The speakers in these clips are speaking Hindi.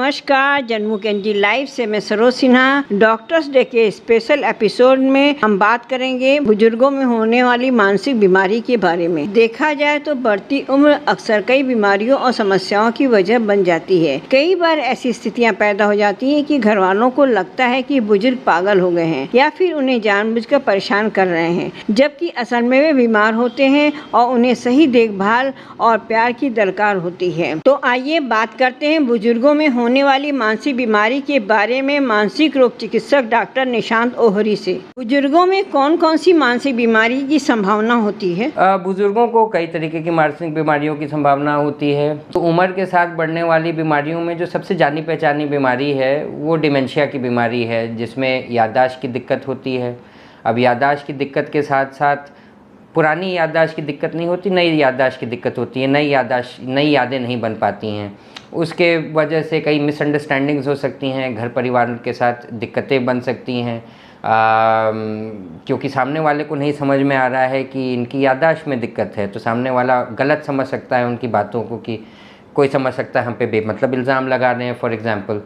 नमस्कार, जम्मू कैंडी लाइव से मैं सरोज सिन्हा। डॉक्टर्स डे के स्पेशल एपिसोड में हम बात करेंगे बुजुर्गों में होने वाली मानसिक बीमारी के बारे में। देखा जाए तो बढ़ती उम्र अक्सर कई बीमारियों और समस्याओं की वजह बन जाती है। कई बार ऐसी स्थितियां पैदा हो जाती हैं कि घर वालों को लगता है कि बुजुर्ग पागल हो गए हैं या फिर उन्हें जानबूझकर परेशान कर रहे हैं, जबकि असल में वे बीमार होते हैं और उन्हें सही देखभाल और प्यार की दरकार होती है। तो आइए बात करते हैं बुजुर्गों में होने वाली मानसिक बीमारी के बारे में मानसिक रोग चिकित्सक डॉक्टर निशांत ओहरी से। बुजुर्गों में कौन कौन सी मानसिक बीमारी की संभावना होती है? बुजुर्गों को कई तरीके की मानसिक बीमारियों की संभावना होती है। तो उम्र के साथ बढ़ने वाली बीमारियों में जो सबसे जानी पहचानी बीमारी है वो डिमेंशिया की बीमारी है, जिसमें याददाश्त की दिक्कत होती है। अब याददाश्त की दिक्कत के साथ साथ पुरानी याददाश्त की दिक्कत नहीं होती, नई याददाश्त की दिक्कत होती है। नई यादें नहीं बन पाती हैं। उसके वजह से कई मिसअंडरस्टैंडिंग्स हो सकती हैं, घर परिवार के साथ दिक्कतें बन सकती हैं, क्योंकि सामने वाले को नहीं समझ में आ रहा है कि इनकी याददाश्त में दिक्कत है, तो सामने वाला गलत समझ सकता है उनकी बातों को, कि कोई समझ सकता है हम पे बेमतलब इल्ज़ाम लगा रहे हैं, फॉर एग्ज़ाम्पल।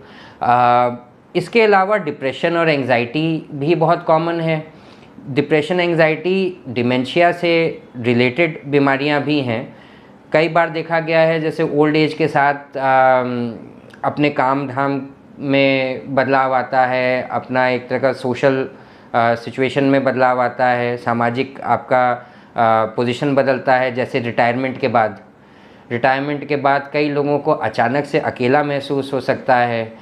इसके अलावा डिप्रेशन और एंग्जाइटी भी बहुत कॉमन है। डिप्रेशन एंग्जाइटी डिमेंशिया से रिलेटेड बीमारियां भी हैं। कई बार देखा गया है जैसे ओल्ड एज के साथ अपने काम धाम में बदलाव आता है, अपना एक तरह का सोशल सिचुएशन में बदलाव आता है, सामाजिक आपका पोजीशन बदलता है। जैसे रिटायरमेंट के बाद कई लोगों को अचानक से अकेला महसूस हो सकता है।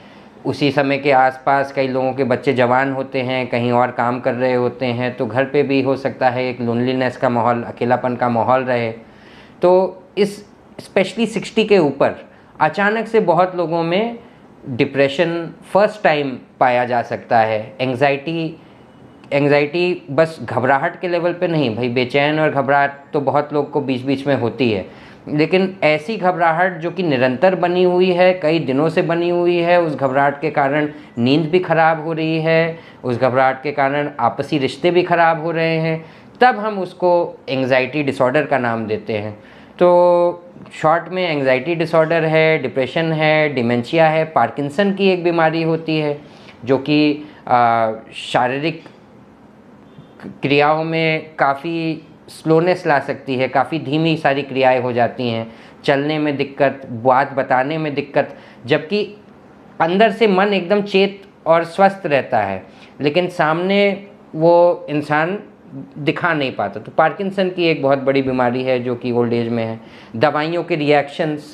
उसी समय के आसपास कई लोगों के बच्चे जवान होते हैं, कहीं और काम कर रहे होते हैं, तो घर पे भी हो सकता है एक लोनलीनेस का माहौल, अकेलापन का माहौल रहे। तो इस स्पेशली 60 के ऊपर अचानक से बहुत लोगों में डिप्रेशन फर्स्ट टाइम पाया जा सकता है। एंग्जाइटी बस घबराहट के लेवल पे नहीं, भाई बेचैन और घबराहट तो बहुत लोग को बीच बीच में होती है, लेकिन ऐसी घबराहट जो कि निरंतर बनी हुई है, कई दिनों से बनी हुई है, उस घबराहट के कारण नींद भी खराब हो रही है, उस घबराहट के कारण आपसी रिश्ते भी खराब हो रहे हैं, तब हम उसको एंग्जाइटी डिसऑर्डर का नाम देते हैं। तो शॉर्ट में एंग्जाइटी डिसऑर्डर है, डिप्रेशन है, डिमेंशिया है, पार्किंसन की एक बीमारी होती है जो कि शारीरिक क्रियाओं में काफ़ी स्लोनेस ला सकती है, काफ़ी धीमी सारी क्रियाएं हो जाती हैं, चलने में दिक्कत, बात बताने में दिक्कत, जबकि अंदर से मन एकदम चेत और स्वस्थ रहता है, लेकिन सामने वो इंसान दिखा नहीं पाता। तो पार्किंसन की एक बहुत बड़ी बीमारी है जो कि ओल्ड एज में है। दवाइयों के रिएक्शंस,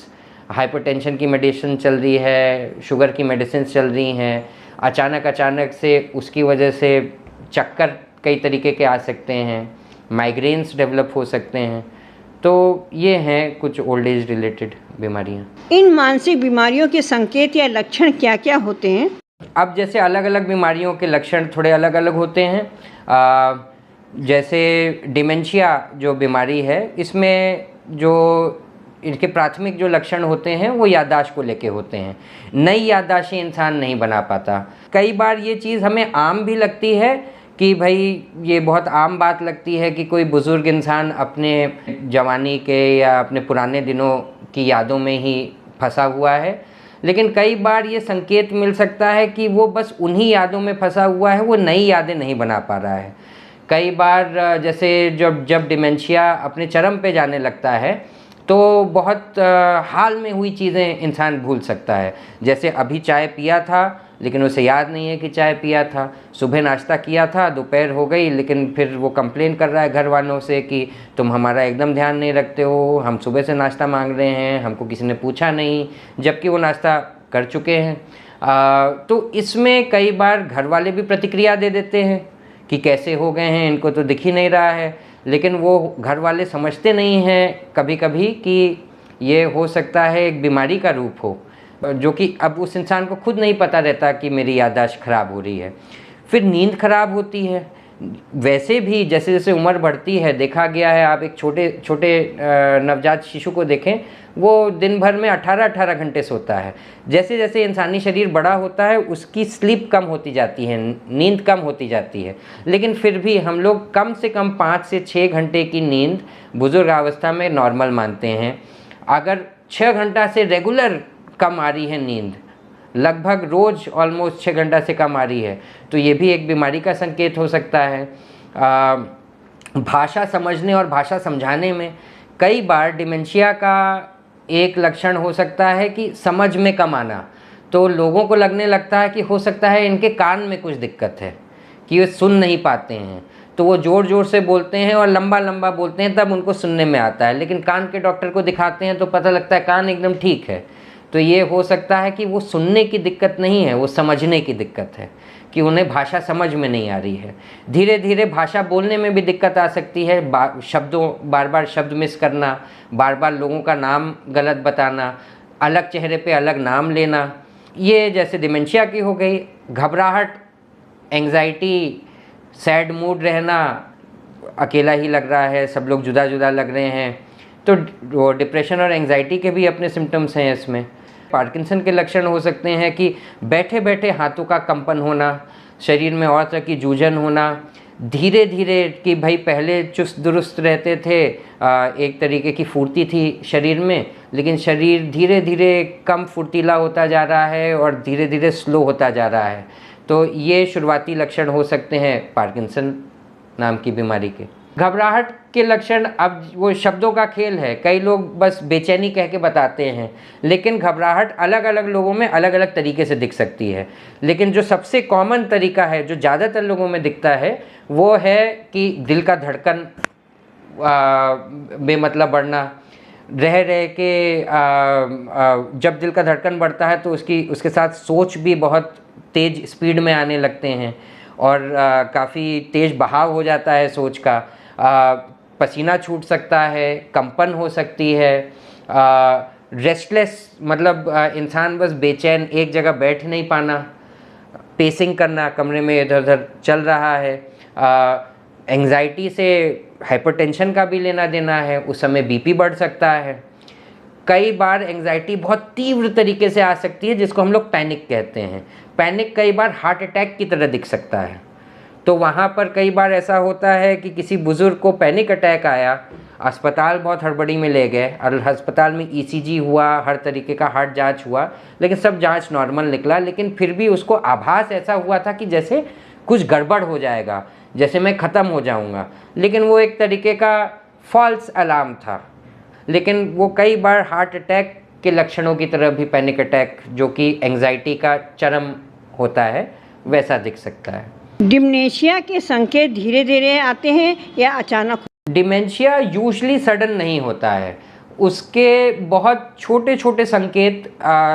हाइपरटेंशन की मेडिसिन चल रही है, शुगर की मेडिसिन चल रही हैं, अचानक से उसकी वजह से चक्कर कई तरीके के आ सकते हैं, माइग्रेन्स डेवलप हो सकते हैं। तो ये हैं कुछ ओल्ड एज रिलेटेड बीमारियाँ। इन मानसिक बीमारियों के संकेत या लक्षण क्या क्या होते हैं? अब जैसे अलग अलग बीमारियों के लक्षण थोड़े अलग अलग होते हैं। जैसे डिमेंशिया जो बीमारी है, इसमें जो इनके प्राथमिक जो लक्षण होते हैं वो याददाश्त को लेके होते हैं। नई याददाश्तें इंसान नहीं बना पाता। कई बार ये चीज़ हमें आम भी लगती है कि भाई ये बहुत आम बात लगती है कि कोई बुज़ुर्ग इंसान अपने जवानी के या अपने पुराने दिनों की यादों में ही फंसा हुआ है, लेकिन कई बार ये संकेत मिल सकता है कि वो बस उन्हीं यादों में फंसा हुआ है, वो नई यादें नहीं बना पा रहा है। कई बार जैसे जब डिमेंशिया अपने चरम पे जाने लगता है तो बहुत हाल में हुई चीज़ें इंसान भूल सकता है। जैसे अभी चाय पिया था लेकिन उसे याद नहीं है कि चाय पिया था, सुबह नाश्ता किया था, दोपहर हो गई, लेकिन फिर वो कंप्लेन कर रहा है घर वालों से कि तुम हमारा एकदम ध्यान नहीं रखते हो, हम सुबह से नाश्ता मांग रहे हैं, हमको किसी ने पूछा नहीं, जबकि वो नाश्ता कर चुके हैं। तो इसमें कई बार घर वाले भी प्रतिक्रिया दे देते हैं कि कैसे हो गए हैं, इनको तो दिख ही नहीं रहा है, लेकिन वो घर वाले समझते नहीं हैं कभी कभी कि ये हो सकता है एक बीमारी का रूप हो, जो कि अब उस इंसान को खुद नहीं पता रहता कि मेरी याददाश्त खराब हो रही है। फिर नींद खराब होती है। वैसे भी जैसे जैसे उम्र बढ़ती है, देखा गया है, आप एक छोटे नवजात शिशु को देखें, वो दिन भर में 18-18 घंटे सोता है। जैसे जैसे इंसानी शरीर बड़ा होता है उसकी स्लीप कम होती जाती है, नींद कम होती जाती है, लेकिन फिर भी हम लोग कम से कम 5 से 6 घंटे की नींद बुजुर्गावस्था में नॉर्मल मानते हैं। अगर 6 घंटा से रेगुलर कम आ रही है नींद, लगभग रोज़ ऑलमोस्ट 6 घंटा से कम आ रही है, तो ये भी एक बीमारी का संकेत हो सकता है। भाषा समझने और भाषा समझाने में कई बार डिमेंशिया का एक लक्षण हो सकता है कि समझ में कम आना। तो लोगों को लगने लगता है कि हो सकता है इनके कान में कुछ दिक्कत है, कि वे सुन नहीं पाते हैं, तो वो ज़ोर ज़ोर से बोलते हैं और लंबा लंबा बोलते हैं, तब उनको सुनने में आता है। लेकिन कान के डॉक्टर को दिखाते हैं तो पता लगता है कान एकदम ठीक है। तो ये हो सकता है कि वो सुनने की दिक्कत नहीं है, वो समझने की दिक्कत है, कि उन्हें भाषा समझ में नहीं आ रही है। धीरे धीरे भाषा बोलने में भी दिक्कत आ सकती है, बार बार शब्द मिस करना, बार बार लोगों का नाम गलत बताना, अलग चेहरे पे अलग नाम लेना, ये जैसे डिमेंशिया की हो गई। घबराहट, एंग्जाइटी, सैड मूड रहना, अकेला ही लग रहा है, सब लोग जुदा जुदा लग रहे हैं, तो वो डिप्रेशन और एंग्जाइटी के भी अपने सिम्टम्स हैं इसमें। पार्किंसन के लक्षण हो सकते हैं कि बैठे बैठे हाथों का कंपन होना, शरीर में और तरह की जूझन होना, धीरे धीरे, कि भाई पहले चुस्त दुरुस्त रहते थे, एक तरीके की फुर्ती थी शरीर में, लेकिन शरीर धीरे धीरे कम फुर्तीला होता जा रहा है और धीरे धीरे स्लो होता जा रहा है। तो ये शुरुआती लक्षण हो सकते हैं पार्किंसन नाम की बीमारी के। घबराहट के लक्षण, अब वो शब्दों का खेल है, कई लोग बस बेचैनी कह के बताते हैं, लेकिन घबराहट अलग अलग लोगों में अलग अलग तरीके से दिख सकती है। लेकिन जो सबसे कॉमन तरीका है, जो ज़्यादातर लोगों में दिखता है, वो है कि दिल का धड़कन बेमतलब बढ़ना, रह रह के जब दिल का धड़कन बढ़ता है तो उसके साथ सोच भी बहुत तेज़ स्पीड में आने लगते हैं और काफ़ी तेज़ बहाव हो जाता है सोच का। पसीना छूट सकता है, कंपन हो सकती है, रेस्टलेस, मतलब इंसान बस बेचैन, एक जगह बैठ नहीं पाना, पेसिंग करना, कमरे में इधर उधर चल रहा है। एंग्जाइटी से हाइपरटेंशन का भी लेना देना है, उस समय बीपी बढ़ सकता है। कई बार एंग्जाइटी बहुत तीव्र तरीके से आ सकती है, जिसको हम लोग पैनिक कहते हैं। पैनिक कई बार हार्ट अटैक की तरह दिख सकता है। तो वहाँ पर कई बार ऐसा होता है कि किसी बुज़ुर्ग को पैनिक अटैक आया, अस्पताल बहुत हड़बड़ी में ले गए और अस्पताल में ईसीजी हुआ, हर तरीके का हार्ट जांच हुआ, लेकिन सब जांच नॉर्मल निकला, लेकिन फिर भी उसको आभास ऐसा हुआ था कि जैसे कुछ गड़बड़ हो जाएगा, जैसे मैं ख़त्म हो जाऊंगा। लेकिन वो एक तरीके का फॉल्स अलार्म था। लेकिन वो कई बार हार्ट अटैक के लक्षणों की तरह भी पैनिक अटैक, जो कि एंग्जाइटी का चरम होता है, वैसा दिख सकता है। डिमेंशिया के संकेत धीरे धीरे आते हैं या अचानक? डिमेंशिया यूजुअली सडन नहीं होता है, उसके बहुत छोटे छोटे संकेत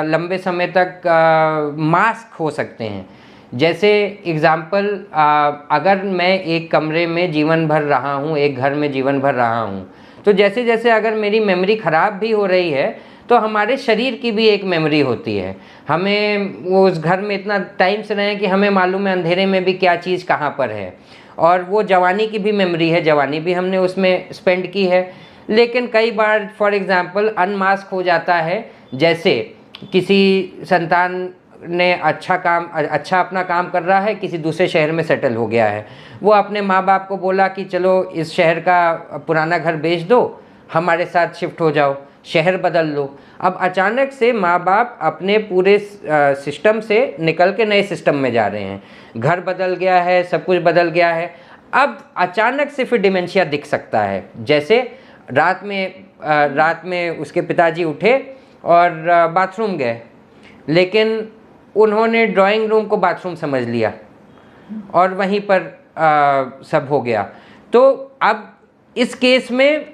लंबे समय तक मास्क हो सकते हैं। जैसे एग्ज़ाम्पल, अगर मैं एक कमरे में जीवन भर रहा हूँ, एक घर में जीवन भर रहा हूँ, तो जैसे जैसे अगर मेरी मेमोरी ख़राब भी हो रही है, तो हमारे शरीर की भी एक मेमोरी होती है। हमें वो उस घर में इतना टाइम से रहे कि हमें मालूम है अंधेरे में भी क्या चीज़ कहाँ पर है। और वो जवानी की भी मेमोरी है, जवानी भी हमने उसमें स्पेंड की है। लेकिन कई बार फॉर एग्ज़ाम्पल अनमास्क हो जाता है, जैसे किसी संतान ने अच्छा अपना काम कर रहा है, किसी दूसरे शहर में सेटल हो गया है, वो अपने माँ बाप को बोला कि चलो इस शहर का पुराना घर बेच दो, हमारे साथ शिफ्ट हो जाओ, शहर बदल लो। अब अचानक से माँ बाप अपने पूरे सिस्टम से निकल के नए सिस्टम में जा रहे हैं, घर बदल गया है, सब कुछ बदल गया है। अब अचानक से फिर डिमेंशिया दिख सकता है। जैसे रात में उसके पिताजी उठे और बाथरूम गए, लेकिन उन्होंने ड्राइंग रूम को बाथरूम समझ लिया और वहीं पर सब हो गया। तो अब इस केस में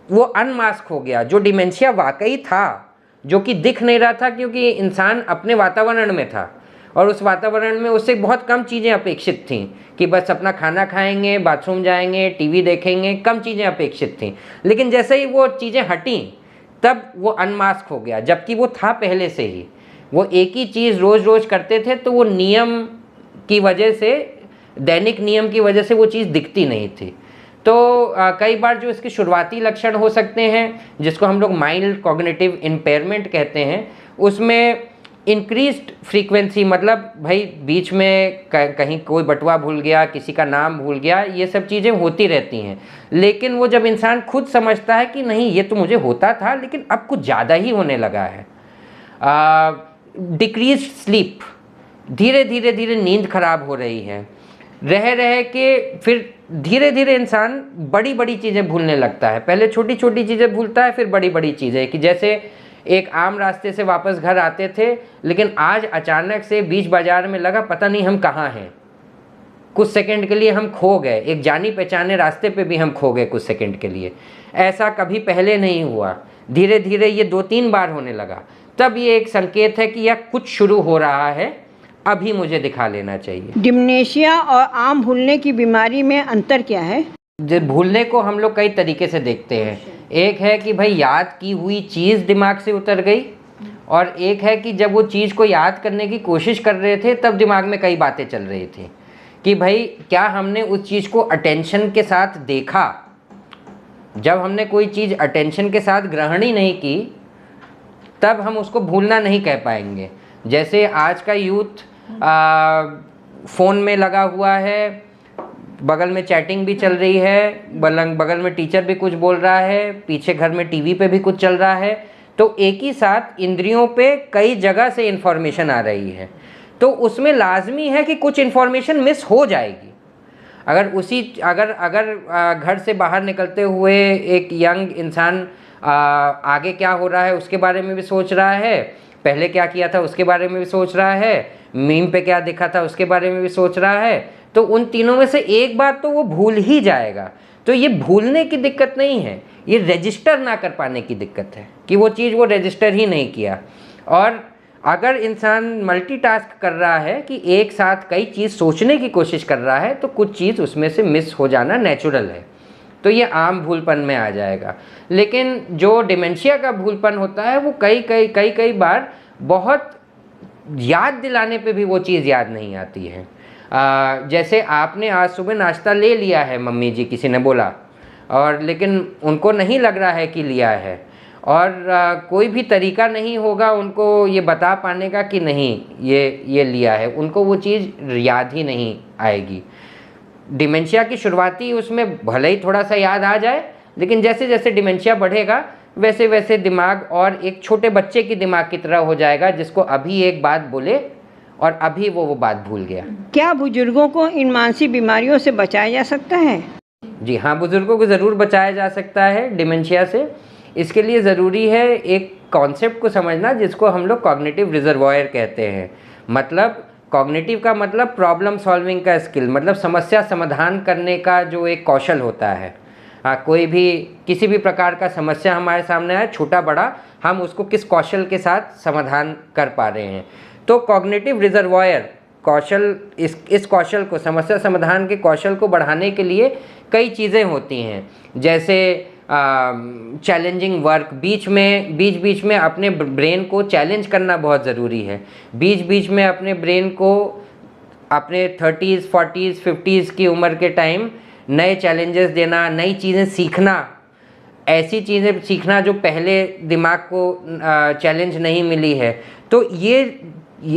वो अनमास्क हो गया। जो डिमेंशिया वाकई था, जो कि दिख नहीं रहा था, क्योंकि इंसान अपने वातावरण में था और उस वातावरण में उससे बहुत कम चीज़ें अपेक्षित थीं, कि बस अपना खाना खाएंगे, बाथरूम जाएंगे, टीवी देखेंगे, कम चीज़ें अपेक्षित थीं। लेकिन जैसे ही वो चीज़ें हटीं, तब वो अनमास्क हो गया, जबकि वो था पहले से ही। वो एक ही चीज़ रोज़ रोज़ करते थे, तो वो नियम की वजह से, दैनिक नियम की वजह से वो चीज़ दिखती नहीं थी। तो कई बार जो इसके शुरुआती लक्षण हो सकते हैं, जिसको हम लोग माइल्ड कॉग्निटिव इम्पेयरमेंट कहते हैं, उसमें इंक्रीज्ड फ्रीक्वेंसी, मतलब भाई बीच में कहीं कोई बटुआ भूल गया, किसी का नाम भूल गया, ये सब चीज़ें होती रहती हैं। लेकिन वो जब इंसान खुद समझता है कि नहीं ये तो मुझे होता था, लेकिन अब कुछ ज़्यादा ही होने लगा है, डिक्रीज स्लीप, धीरे धीरे धीरे नींद खराब हो रही है, रह के फिर धीरे धीरे इंसान बड़ी बड़ी चीज़ें भूलने लगता है। पहले छोटी छोटी चीज़ें भूलता है, फिर बड़ी बड़ी चीज़ें, कि जैसे एक आम रास्ते से वापस घर आते थे, लेकिन आज अचानक से बीच बाजार में लगा पता नहीं हम कहाँ हैं, कुछ सेकंड के लिए हम खो गए, एक जानी पहचाने रास्ते पे भी हम खो गए कुछ सेकंड के लिए। ऐसा कभी पहले नहीं हुआ, धीरे धीरे ये 2-3 बार होने लगा। तब ये एक संकेत है कि यह कुछ शुरू हो रहा है, अभी मुझे दिखा लेना चाहिए। डिमेंशिया और आम भूलने की बीमारी में अंतर क्या है? भूलने को हम लोग कई तरीके से देखते हैं। एक है कि भाई याद की हुई चीज़ दिमाग से उतर गई, और एक है कि जब वो चीज़ को याद करने की कोशिश कर रहे थे तब दिमाग में कई बातें चल रही थी कि भाई क्या हमने उस चीज़ को अटेंशन के साथ देखा। जब हमने कोई चीज़ अटेंशन के साथ ग्रहण ही नहीं की तब हम उसको भूलना नहीं कह पाएंगे। जैसे आज का यूथ फ़ोन में लगा हुआ है, बगल में चैटिंग भी चल रही है, बगल में टीचर भी कुछ बोल रहा है, पीछे घर में टीवी पे भी कुछ चल रहा है, तो एक ही साथ इंद्रियों पे कई जगह से इन्फॉर्मेशन आ रही है, तो उसमें लाजमी है कि कुछ इन्फॉर्मेशन मिस हो जाएगी। अगर घर से बाहर निकलते हुए एक यंग इंसान आगे क्या हो रहा है उसके बारे में भी सोच रहा है, पहले क्या किया था उसके बारे में भी सोच रहा है, मीम पे क्या देखा था उसके बारे में भी सोच रहा है, तो उन तीनों में से एक बात तो वो भूल ही जाएगा। तो ये भूलने की दिक्कत नहीं है, ये रजिस्टर ना कर पाने की दिक्कत है कि वो चीज़ वो रजिस्टर ही नहीं किया। और अगर इंसान मल्टीटास्क कर रहा है कि एक साथ कई चीज़ सोचने की कोशिश कर रहा है, तो कुछ चीज़ उसमें से मिस हो जाना नेचुरल है, तो ये आम भूलपन में आ जाएगा। लेकिन जो डिमेंशिया का भूलपन होता है वो कई बार बहुत याद दिलाने पे भी वो चीज़ याद नहीं आती है। जैसे आपने आज सुबह नाश्ता ले लिया है, मम्मी जी किसी ने बोला, और लेकिन उनको नहीं लग रहा है कि लिया है, और कोई भी तरीका नहीं होगा उनको ये बता पाने का कि नहीं ये लिया है, उनको वो चीज़ याद ही नहीं आएगी। डिमेंशिया की शुरुआती उसमें भले ही थोड़ा सा याद आ जाए, लेकिन जैसे जैसे डिमेंशिया बढ़ेगा वैसे वैसे दिमाग और एक छोटे बच्चे की दिमाग की तरह हो जाएगा, जिसको अभी एक बात बोले और अभी वो बात भूल गया। क्या बुजुर्गों को इन मानसिक बीमारियों से बचाया जा सकता है? जी हाँ, बुजुर्गों को ज़रूर बचाया जा सकता है डिमेंशिया से। इसके लिए ज़रूरी है एक कॉन्सेप्ट को समझना जिसको हम लोग कॉग्निटिव रिजर्वॉयर कहते हैं। मतलब कॉग्निटिव का मतलब प्रॉब्लम सॉल्विंग का स्किल, मतलब समस्या समाधान करने का जो एक कौशल होता है। कोई भी किसी भी प्रकार का समस्या हमारे सामने आए, छोटा बड़ा, हम उसको किस कौशल के साथ समाधान कर पा रहे हैं। तो कॉग्निटिव रिजर्वॉयर कौशल, इस कौशल को, समस्या समाधान के कौशल को बढ़ाने के लिए कई चीज़ें होती हैं। जैसे चैलेंजिंग वर्क, बीच बीच में अपने ब्रेन को चैलेंज करना बहुत ज़रूरी है। बीच बीच में अपने ब्रेन को अपने 30s, 40s, 50s की उम्र के टाइम नए चैलेंजेस देना, नई चीज़ें सीखना, ऐसी चीज़ें सीखना जो पहले दिमाग को चैलेंज नहीं मिली है। तो ये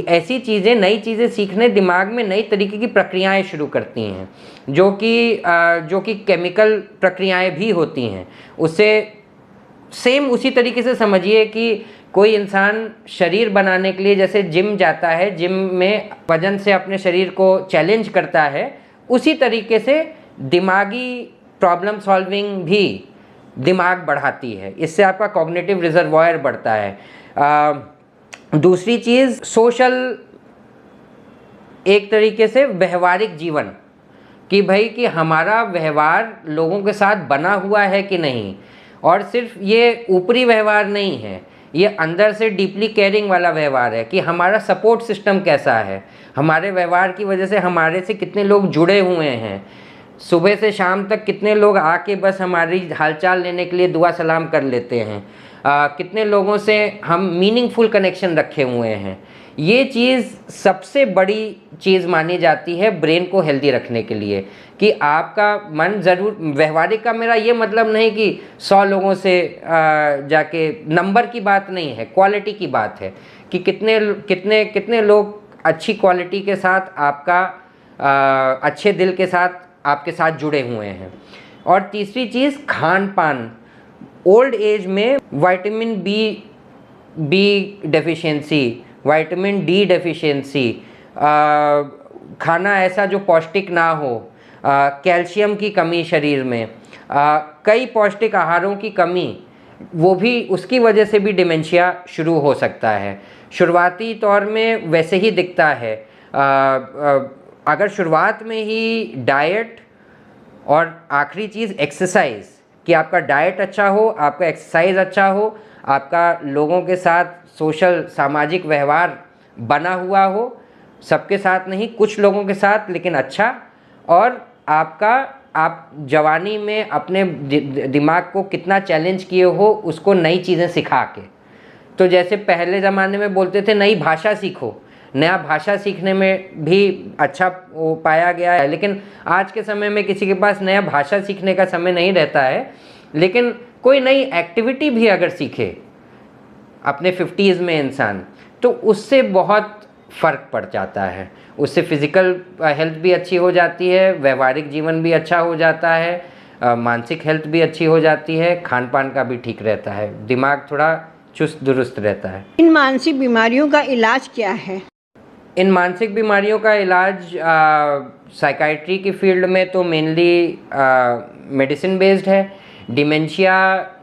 ऐसी चीज़ें, नई चीज़ें सीखने दिमाग में नई तरीके की प्रक्रियाएं शुरू करती हैं, जो कि केमिकल प्रक्रियाएं भी होती हैं। उससे सेम उसी तरीके से समझिए कि कोई इंसान शरीर बनाने के लिए जैसे जिम जाता है, जिम में वजन से अपने शरीर को चैलेंज करता है, उसी तरीके से दिमागी प्रॉब्लम सॉल्विंग भी दिमाग बढ़ाती है। इससे आपका कॉग्निटिव रिजर्वॉयर बढ़ता है। दूसरी चीज़ सोशल, एक तरीके से व्यवहारिक जीवन, कि भाई कि हमारा व्यवहार लोगों के साथ बना हुआ है कि नहीं। और सिर्फ ये ऊपरी व्यवहार नहीं है, ये अंदर से डीपली केयरिंग वाला व्यवहार है कि हमारा सपोर्ट सिस्टम कैसा है, हमारे व्यवहार की वजह से हमारे से कितने लोग जुड़े हुए हैं, सुबह से शाम तक कितने लोग आके बस हमारी हालचाल लेने के लिए दुआ सलाम कर लेते हैं, कितने लोगों से हम मीनिंगफुल कनेक्शन रखे हुए हैं। ये चीज़ सबसे बड़ी चीज़ मानी जाती है ब्रेन को हेल्दी रखने के लिए, कि आपका मन ज़रूर व्यवहारिक का, मेरा ये मतलब नहीं कि 100 लोगों से जाके, नंबर की बात नहीं है, क्वालिटी की बात है कि कितने लोग अच्छी क्वालिटी के साथ आपका अच्छे दिल के साथ आपके साथ जुड़े हुए हैं। और तीसरी चीज़ खान पान। ओल्ड एज में vitamin B deficiency, vitamin D deficiency, खाना ऐसा जो पौष्टिक ना हो, कैल्शियम की कमी शरीर में, कई पौष्टिक आहारों की कमी, वो भी उसकी वजह से भी डिमेंशिया शुरू हो सकता है। शुरुआती तौर में वैसे ही दिखता है। अगर शुरुआत में ही डाइट और आखिरी चीज़ एक्सरसाइज, कि आपका डाइट अच्छा हो, आपका एक्सरसाइज अच्छा हो, आपका लोगों के साथ सोशल सामाजिक व्यवहार बना हुआ हो, सबके साथ नहीं, कुछ लोगों के साथ लेकिन अच्छा, और आप जवानी में अपने दिमाग को कितना चैलेंज किए हो उसको नई चीज़ें सिखा के। तो जैसे पहले ज़माने में बोलते थे नई भाषा सीखो, नया भाषा सीखने में भी अच्छा वो पाया गया है, लेकिन आज के समय में किसी के पास नया भाषा सीखने का समय नहीं रहता है। लेकिन कोई नई एक्टिविटी भी अगर सीखे अपने 50s में इंसान, तो उससे बहुत फ़र्क पड़ जाता है। उससे फिज़िकल हेल्थ भी अच्छी हो जाती है, व्यवहारिक जीवन भी अच्छा हो जाता है, मानसिक हेल्थ भी अच्छी हो जाती है, खान पान का भी ठीक रहता है, दिमाग थोड़ा चुस्त दुरुस्त रहता है। इन मानसिक बीमारियों का इलाज क्या है? इन मानसिक बीमारियों का इलाज साइकाइट्री की फील्ड में तो मेनली मेडिसिन बेस्ड है। डिमेंशिया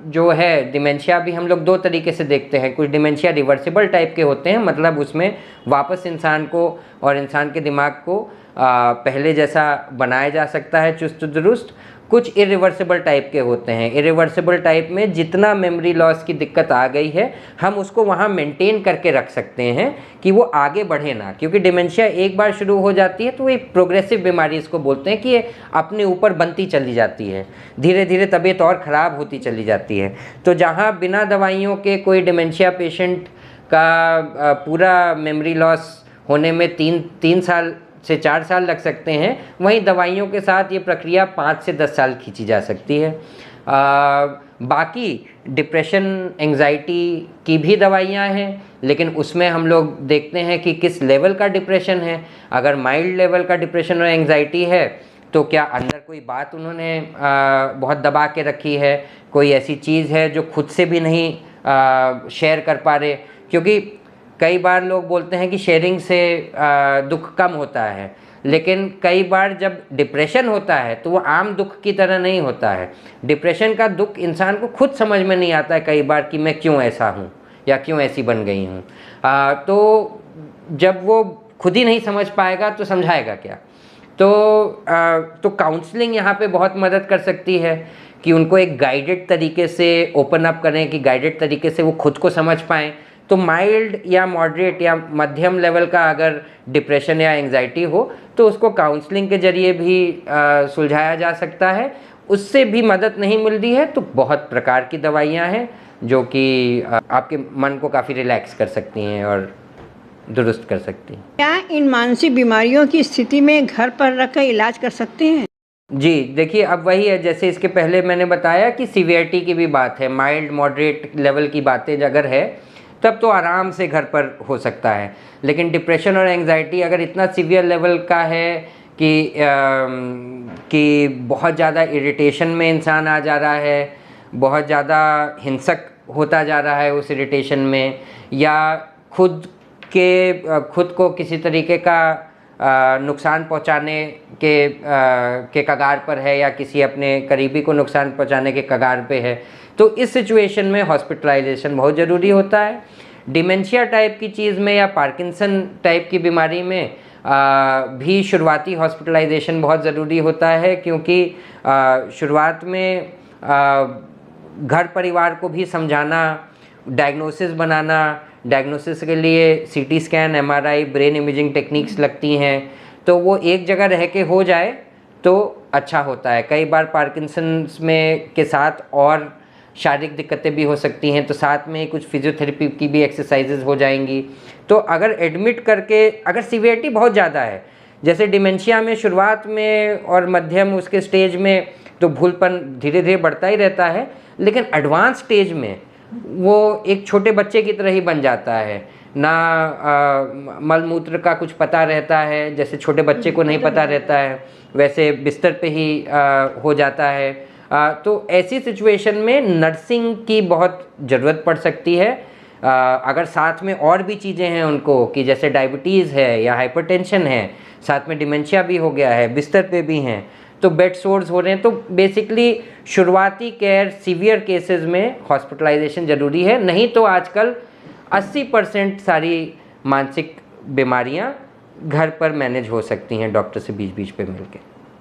जो है, डिमेंशिया भी हम लोग दो तरीके से देखते हैं। कुछ डिमेंशिया रिवर्सिबल टाइप के होते हैं, मतलब उसमें वापस इंसान को और इंसान के दिमाग को पहले जैसा बनाया जा सकता है, चुस्त दुरुस्त। कुछ इरिवर्सिबल टाइप के होते हैं। इरिवर्सिबल टाइप में जितना मेमोरी लॉस की दिक्कत आ गई है, हम उसको वहाँ मेंटेन करके रख सकते हैं कि वो आगे बढ़े ना, क्योंकि डिमेंशिया एक बार शुरू हो जाती है तो एक प्रोग्रेसिव बीमारी इसको बोलते हैं कि ये अपने ऊपर बनती चली जाती है, धीरे धीरे तबीयत और ख़राब होती चली जाती है। तो जहाँ बिना दवाइयों के कोई डिमेंशिया पेशेंट का पूरा मेमोरी लॉस होने में 3 साल से 4 साल लग सकते हैं, वहीं दवाइयों के साथ ये प्रक्रिया 5 से 10 साल खींची जा सकती है। बाकी डिप्रेशन, एंजाइटी की भी दवाइयाँ हैं, लेकिन उसमें हम लोग देखते हैं कि किस लेवल का डिप्रेशन है। अगर माइल्ड लेवल का डिप्रेशन और एंजाइटी है तो क्या अंदर कोई बात उन्होंने बहुत दबा के रखी है, कोई ऐसी चीज़ है जो खुद से भी नहीं शेयर कर पा रहे। क्योंकि कई बार लोग बोलते हैं कि शेयरिंग से दुख कम होता है, लेकिन कई बार जब डिप्रेशन होता है तो वो आम दुख की तरह नहीं होता है। डिप्रेशन का दुख इंसान को खुद समझ में नहीं आता है कई बार कि मैं क्यों ऐसा हूँ या क्यों ऐसी बन गई हूँ। तो जब वो खुद ही नहीं समझ पाएगा तो समझाएगा क्या। तो काउंसलिंग यहाँ पे बहुत मदद कर सकती है कि उनको एक गाइडेड तरीके से ओपन अप करें, कि गाइडेड तरीके से वो खुद को समझ पाएँ। तो माइल्ड या मॉडरेट या मध्यम लेवल का अगर डिप्रेशन या एंजाइटी हो तो उसको काउंसलिंग के ज़रिए भी सुलझाया जा सकता है। उससे भी मदद नहीं मिलती है तो बहुत प्रकार की दवाइयाँ हैं जो कि आपके मन को काफ़ी रिलैक्स कर सकती हैं और दुरुस्त कर सकती हैं। क्या इन मानसिक बीमारियों की स्थिति में घर पर रखकर इलाज कर सकते हैं? जी देखिए, अब वही है जैसे इसके पहले मैंने बताया कि सीवियरिटी की भी बात है, माइल्ड मॉडरेट लेवल की बातें अगर है तब तो आराम से घर पर हो सकता है। लेकिन डिप्रेशन और एंजाइटी अगर इतना सीवियर लेवल का है कि बहुत ज़्यादा इरिटेशन में इंसान आ जा रहा है, बहुत ज़्यादा हिंसक होता जा रहा है उस इरिटेशन में, या खुद को किसी तरीके का नुकसान पहुंचाने के कगार पर है, या किसी अपने करीबी को नुकसान पहुंचाने के कगार पे है, तो इस सिचुएशन में हॉस्पिटलाइजेशन बहुत ज़रूरी होता है। डिमेंशिया टाइप की चीज़ में या पार्किंसन टाइप की बीमारी में भी शुरुआती हॉस्पिटलाइजेशन बहुत ज़रूरी होता है, क्योंकि शुरुआत में घर परिवार को भी समझाना, डायग्नोसिस बनाना, डायग्नोसिस के लिए CT scan, MRI, brain imaging techniques लगती हैं, तो वो एक जगह रह के हो जाए तो अच्छा होता है। कई बार पार्किंसंस में के साथ और शारीरिक दिक्कतें भी हो सकती हैं, तो साथ में कुछ फिजियोथेरेपी की भी एक्सरसाइजेज हो जाएंगी। तो अगर एडमिट करके, अगर सीवियरिटी बहुत ज़्यादा है, जैसे डिमेंशिया में शुरुआत में और मध्यम उसके स्टेज में तो भूलपन धीरे धीरे बढ़ता ही रहता है, लेकिन एडवांस स्टेज में वो एक छोटे बच्चे की तरह ही बन जाता है ना। मल मूत्र का कुछ पता रहता है, जैसे छोटे बच्चे को नहीं पता रहता है वैसे बिस्तर पे ही हो जाता है। तो ऐसी सिचुएशन में नर्सिंग की बहुत ज़रूरत पड़ सकती है। अगर साथ में और भी चीज़ें हैं उनको, कि जैसे डायबिटीज़ है या हाइपरटेंशन है, साथ में डिमेंशिया भी हो गया है, बिस्तर पे भी हैं, तो बेड सोर्स हो रहे हैं, तो बेसिकली शुरुआती केयर सीवियर केसेस में हॉस्पिटलाइजेशन ज़रूरी है। नहीं तो आजकल 80% सारी मानसिक बीमारियां घर पर मैनेज हो सकती हैं डॉक्टर से बीच बीच पे मिलके।